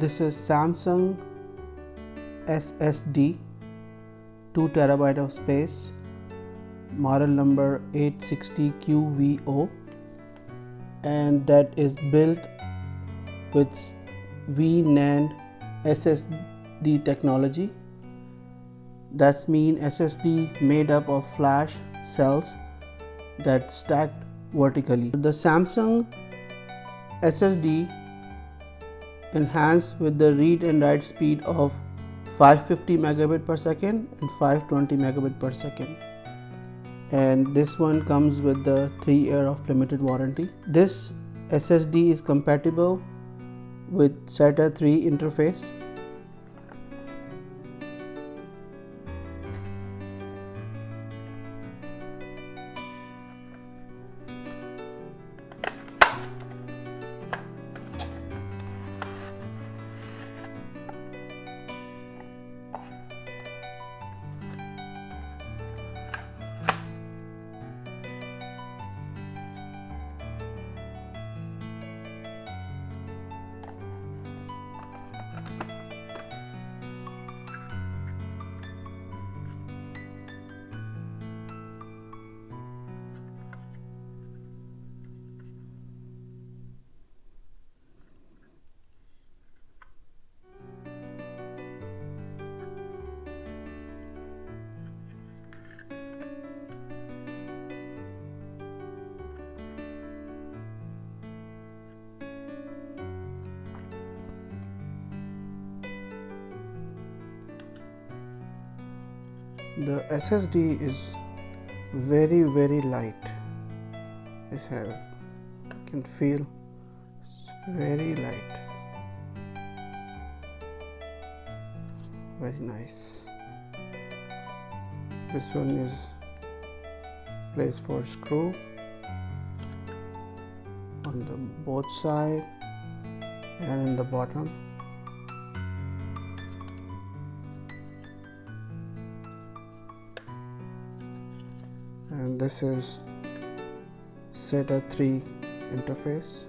This is Samsung SSD, 2 TB of space, model number 860QVO, and that is built with V-NAND SSD technology. That's mean SSD made up of flash cells that stacked vertically. The Samsung SSD enhanced with the read and write speed of 550 megabit per second and 520 megabit per second, and this one comes with the 3 year of limited warranty. This SSD is compatible with SATA 3 interface. The SSD is very light. You can feel it's very light, very nice. This one is place for screw on the both side and in the bottom. And this is SATA 3 interface.